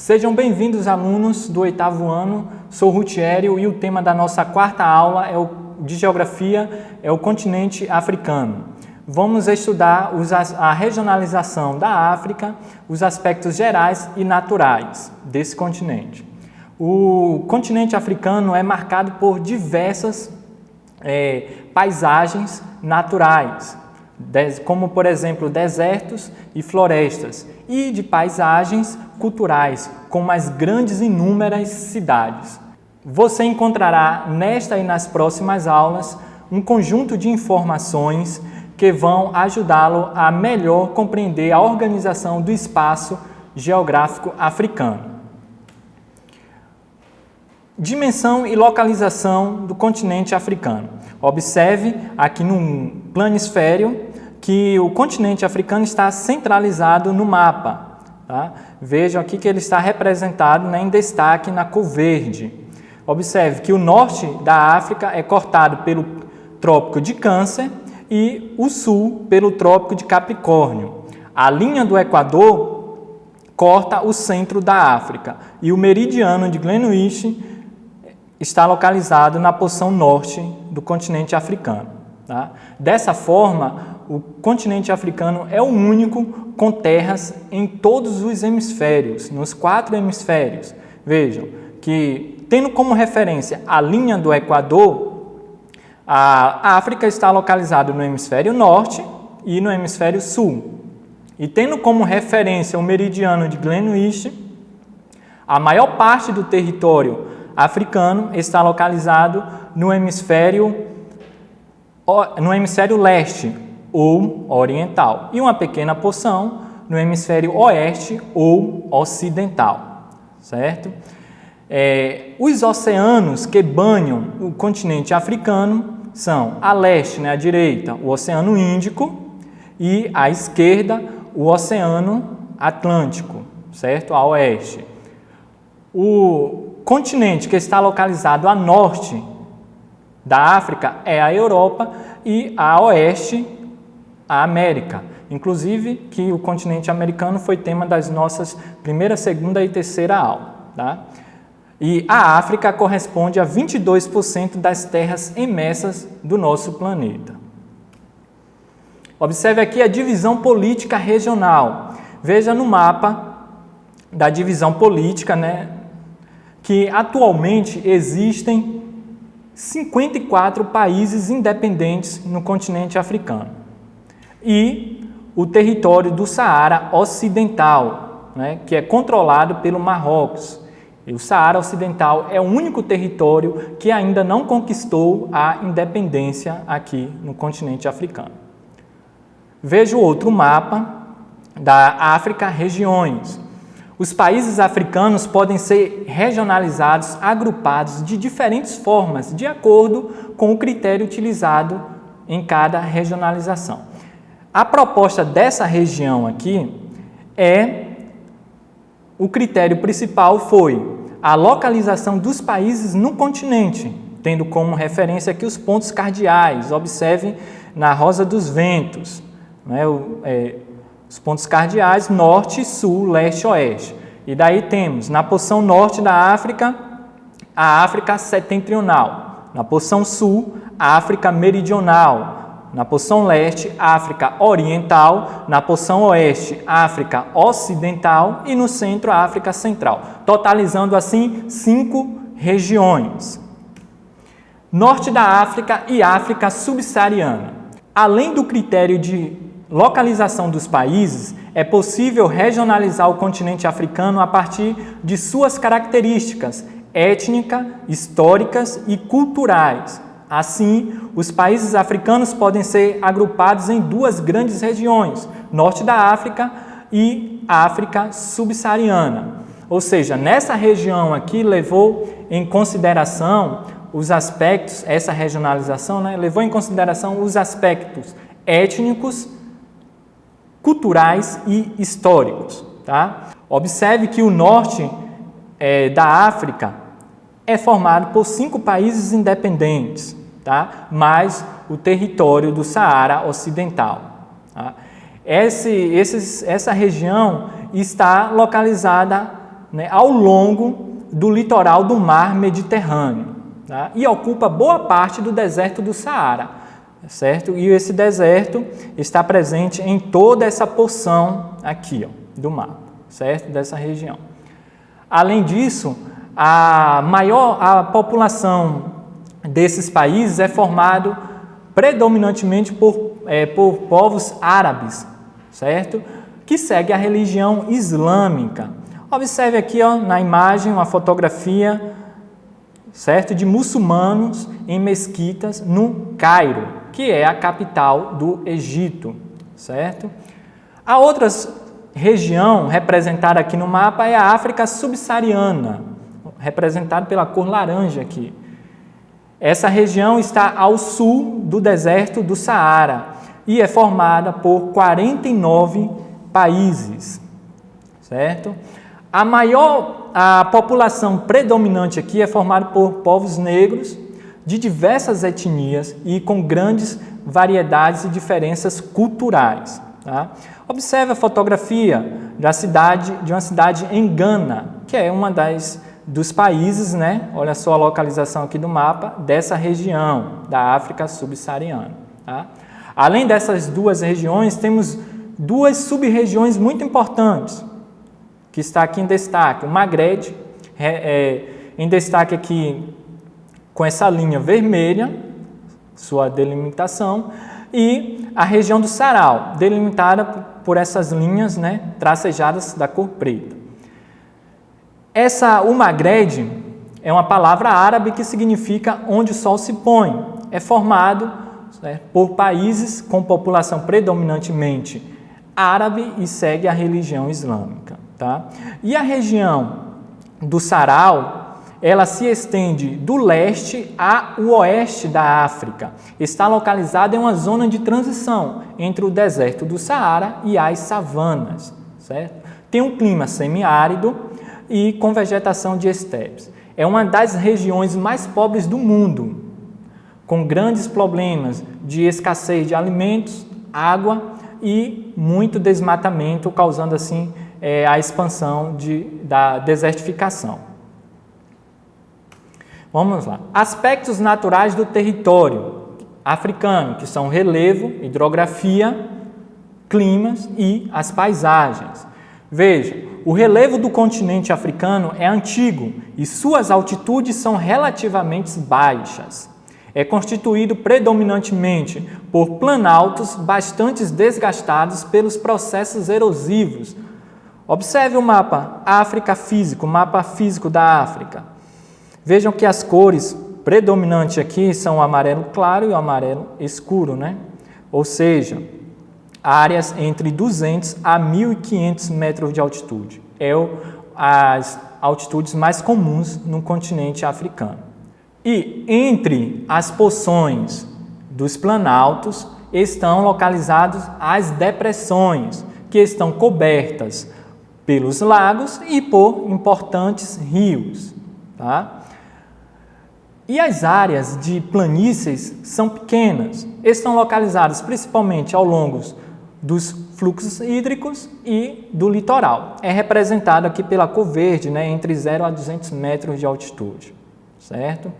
Sejam bem-vindos, alunos do 8º ano. Sou Rutiério e o tema da nossa quarta aula de Geografia é o continente africano. Vamos estudar a regionalização da África, os aspectos gerais e naturais desse continente. O continente africano é marcado por diversas paisagens naturais, como, por exemplo, desertos e florestas, e de paisagens culturais, como as grandes e inúmeras cidades. Você encontrará nesta e nas próximas aulas um conjunto de informações que vão ajudá-lo a melhor compreender a organização do espaço geográfico africano. Dimensão e localização do continente africano. Observe aqui no planisfério que o continente africano está centralizado no mapa. Tá? Vejam aqui que ele está representado em destaque na cor verde. Observe que o norte da África é cortado pelo Trópico de Câncer e o sul pelo Trópico de Capricórnio. A linha do Equador corta o centro da África e o meridiano de Greenwich está localizado na porção norte do continente africano. Tá? Dessa forma, o continente africano é o único com terras em todos os hemisférios, nos 4 hemisférios. Vejam que, tendo como referência a linha do Equador, a África está localizada no hemisfério norte e no hemisfério sul. E tendo como referência o meridiano de Greenwich, a maior parte do território africano está localizado no hemisfério leste ou oriental e uma pequena porção no hemisfério oeste ou ocidental, certo? Os oceanos que banham o continente africano são, a leste, à direita, o Oceano Índico e à esquerda, o Oceano Atlântico, certo? A oeste. O continente que está localizado a norte da África é a Europa e a oeste a América. Inclusive que o continente americano foi tema das nossas primeira, segunda e terceira aula. Tá? E a África corresponde a 22% das terras imersas do nosso planeta. Observe aqui a divisão política regional. Veja no mapa da divisão política, que atualmente existem 54 países independentes no continente africano e o território do Saara Ocidental, que é controlado pelo Marrocos. E o Saara Ocidental é o único território que ainda não conquistou a independência aqui no continente africano. Veja o outro mapa da África regiões. Os países africanos podem ser regionalizados, agrupados de diferentes formas, de acordo com o critério utilizado em cada regionalização. A proposta dessa região aqui o critério principal foi a localização dos países no continente, tendo como referência aqui os pontos cardeais. Observe na Rosa dos Ventos, os pontos cardeais norte, sul, leste, oeste. E daí temos na porção norte da África, a África setentrional. Na porção sul, a África meridional. Na porção leste, África oriental. Na porção oeste, África ocidental. E no centro, a África central. Totalizando assim 5 regiões. Norte da África e África subsaariana. Além do critério de localização dos países, é possível regionalizar o continente africano a partir de suas características étnicas, históricas e culturais. Assim, os países africanos podem ser agrupados em 2 grandes regiões, norte da África e África subsaariana. Ou seja, nessa região aqui levou em consideração os aspectos, essa regionalização, levou em consideração os aspectos étnicos, culturais e históricos. Tá? Observe que o norte da África é formado por 5 países independentes, tá? Mais o território do Saara Ocidental. Tá? Essa região está localizada né, ao longo do litoral do mar Mediterrâneo, tá? E ocupa boa parte do deserto do Saara, certo? E esse deserto está presente em toda essa porção aqui, ó, do mapa, certo? Dessa região. Além disso, a população desses países é formada predominantemente por povos árabes, certo? Que seguem a religião islâmica. Observe aqui, ó, na imagem uma fotografia, certo, de muçulmanos em mesquitas no Cairo, que é a capital do Egito, certo? A outra região representada aqui no mapa é a África subsaariana, representada pela cor laranja aqui. Essa região está ao sul do deserto do Saara e é formada por 49 países, certo? A população predominante aqui é formada por povos negros de diversas etnias e com grandes variedades e diferenças culturais, tá? Observe a fotografia de uma cidade em Gana, que é uma dos países, né? Olha só a localização aqui do mapa dessa região da África subsaariana, tá? Além dessas duas regiões, temos duas sub-regiões muito importantes, que está aqui em destaque. O Magreb, em destaque aqui com essa linha vermelha, sua delimitação, e a região do Sahara, delimitada por essas linhas, né, tracejadas da cor preta. O Magreb é uma palavra árabe que significa onde o sol se põe. É formado, né, por países com população predominantemente árabe e segue a religião islâmica, tá? E a região do Sahara, ela se estende do leste ao oeste da África. Está localizada em uma zona de transição entre o deserto do Saara e as savanas, certo? Tem um clima semiárido e com vegetação de estepes. É uma das regiões mais pobres do mundo, com grandes problemas de escassez de alimentos, água e muito desmatamento, causando assim a expansão da desertificação. Vamos lá. Aspectos naturais do território africano, que são relevo, hidrografia, climas e as paisagens. Veja, o relevo do continente africano é antigo e suas altitudes são relativamente baixas. É constituído predominantemente por planaltos bastante desgastados pelos processos erosivos. Observe o mapa África físico, o mapa físico da África. Vejam que as cores predominantes aqui são o amarelo claro e o amarelo escuro, né? Ou seja, áreas entre 200 a 1.500 metros de altitude. As altitudes mais comuns no continente africano. E entre as porções dos planaltos estão localizadas as depressões, que estão cobertas pelos lagos e por importantes rios, tá? E as áreas de planícies são pequenas, estão localizadas principalmente ao longo dos fluxos hídricos e do litoral. É representado aqui pela cor verde, né, entre 0 a 200 metros de altitude, certo?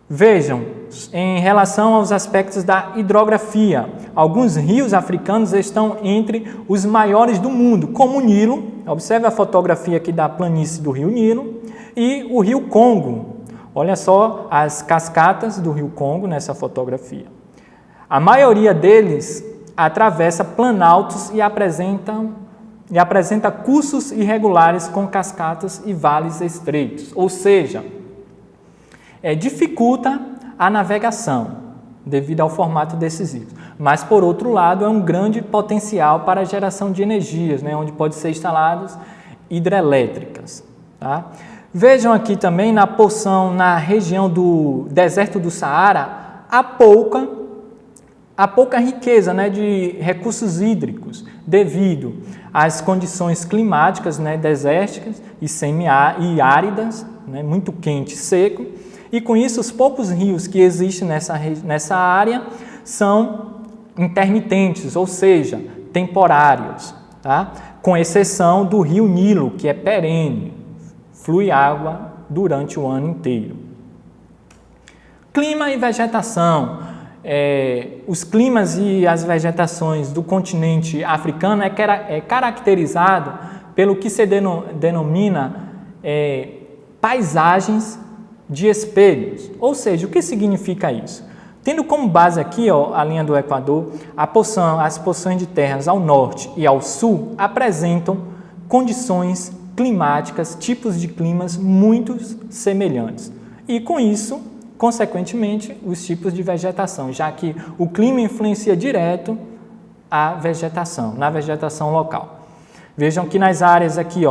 Vejam, em relação aos aspectos da hidrografia, alguns rios africanos estão entre os maiores do mundo, como o Nilo, observe a fotografia aqui da planície do rio Nilo, e o rio Congo. Olha só as cascatas do rio Congo nessa fotografia. A maioria deles atravessa planaltos e apresenta cursos irregulares com cascatas e vales estreitos, ou seja, dificulta a navegação devido ao formato desses rios. Mas, por outro lado, é um grande potencial para a geração de energias, né, onde pode ser instaladas hidrelétricas, tá? Vejam aqui também na porção, na região do deserto do Saara, há pouca riqueza, né, de recursos hídricos, devido às condições climáticas, né, desérticas e áridas, né, muito quente e seco, e com isso os poucos rios que existem nessa área são intermitentes, ou seja, temporários, tá? com exceção do rio Nilo, que é perene, flui água durante o ano inteiro. Clima e vegetação. Os climas e as vegetações do continente africano é caracterizado pelo que se denomina paisagens de espelhos. Ou seja, o que significa isso? Tendo como base aqui a linha do Equador, as porções de terras ao norte e ao sul apresentam condições climáticas, tipos de climas muito semelhantes. E com isso, consequentemente, os tipos de vegetação, já que o clima influencia direto na vegetação local. Vejam que nas áreas aqui,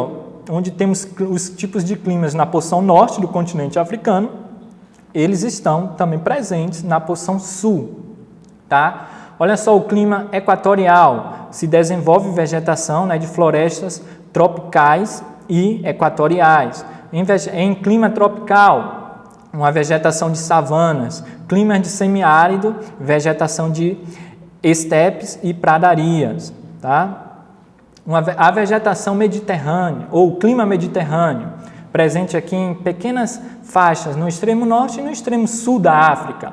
onde temos os tipos de climas na porção norte do continente africano, eles estão também presentes na porção sul, tá? Olha só, o clima equatorial se desenvolve vegetação, né, de florestas tropicais e equatoriais. Em clima tropical, uma vegetação de savanas, clima de semiárido, vegetação de estepes e pradarias, tá? A vegetação mediterrânea, ou clima mediterrâneo, presente aqui em pequenas faixas no extremo norte e no extremo sul da África.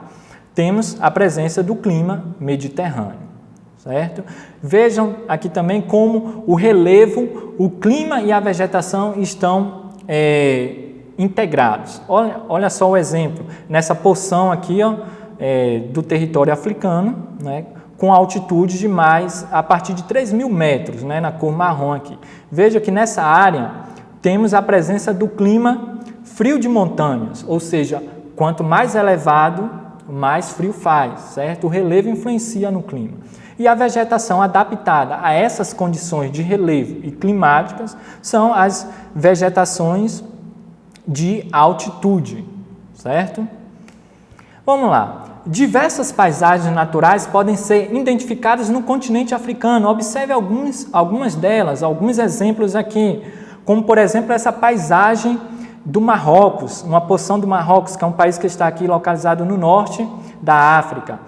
Temos a presença do clima mediterrâneo, certo? Vejam aqui também como o relevo, o clima e a vegetação estão integrados. Olha só o exemplo, nessa porção aqui do território africano, né, com altitude de a partir de 3.000 metros, né, na cor marrom aqui. Veja que nessa área temos a presença do clima frio de montanhas, ou seja, quanto mais elevado, mais frio faz, certo? O relevo influencia no clima. E a vegetação adaptada a essas condições de relevo e climáticas são as vegetações de altitude, certo? Vamos lá. Diversas paisagens naturais podem ser identificadas no continente africano. Observe algumas delas, alguns exemplos aqui, como, por exemplo, essa paisagem do Marrocos, uma porção do Marrocos, que é um país que está aqui localizado no norte da África.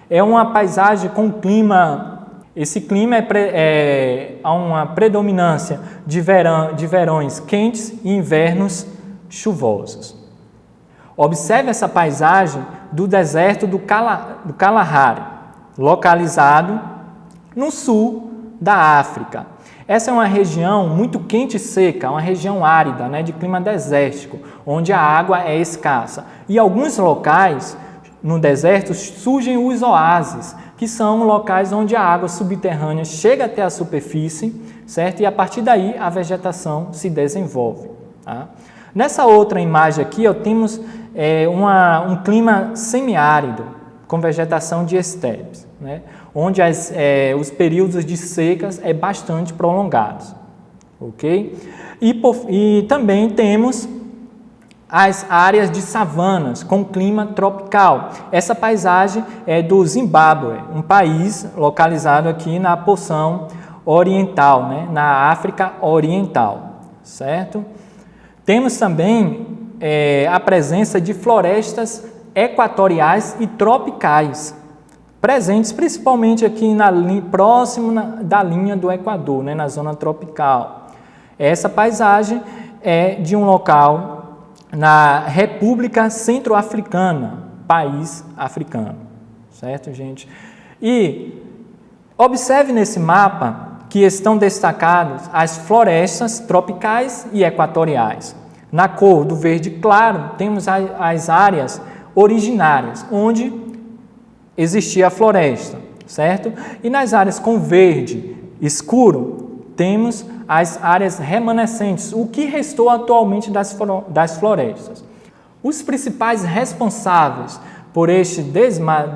É uma paisagem com clima, esse clima há uma predominância de verões quentes e invernos chuvosos. Observe essa paisagem do deserto do Kalahari, localizado no sul da África. Essa é uma região muito quente e seca, uma região árida, né, de clima desértico, onde a água é escassa. E alguns locais no deserto surgem os oásis, que são locais onde a água subterrânea chega até a superfície, certo? E a partir daí a vegetação se desenvolve. Tá? Nessa outra imagem aqui, temos um clima semiárido, com vegetação de estepes, né? Onde os períodos de secas bastante prolongados. Okay? E também temos as áreas de savanas com clima tropical. Essa paisagem é do Zimbábue, um país localizado aqui na porção oriental, né? Na África Oriental, certo? Temos também a presença de florestas equatoriais e tropicais, presentes principalmente aqui próximo da linha do Equador, né, na zona tropical. Essa paisagem é de um local na República Centro-Africana, país africano, certo, gente? E observe nesse mapa que estão destacadas as florestas tropicais e equatoriais. Na cor do verde claro, temos as áreas originárias, onde existia a floresta, certo? E nas áreas com verde escuro, temos as áreas remanescentes, o que restou atualmente das florestas. Os principais responsáveis por estes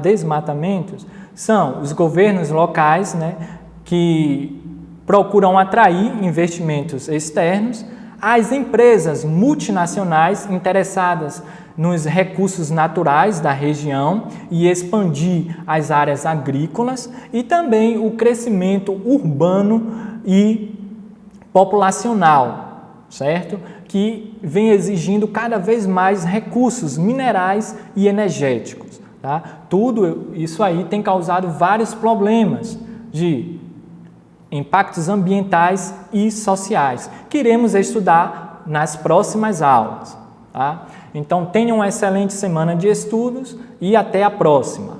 desmatamentos são os governos locais, né, que procuram atrair investimentos externos, as empresas multinacionais interessadas nos recursos naturais da região e expandir as áreas agrícolas e também o crescimento urbano e populacional, certo? Que vem exigindo cada vez mais recursos minerais e energéticos, tá? Tudo isso aí tem causado vários problemas de impactos ambientais e sociais, que iremos estudar nas próximas aulas. Tá? Então, tenham uma excelente semana de estudos e até a próxima.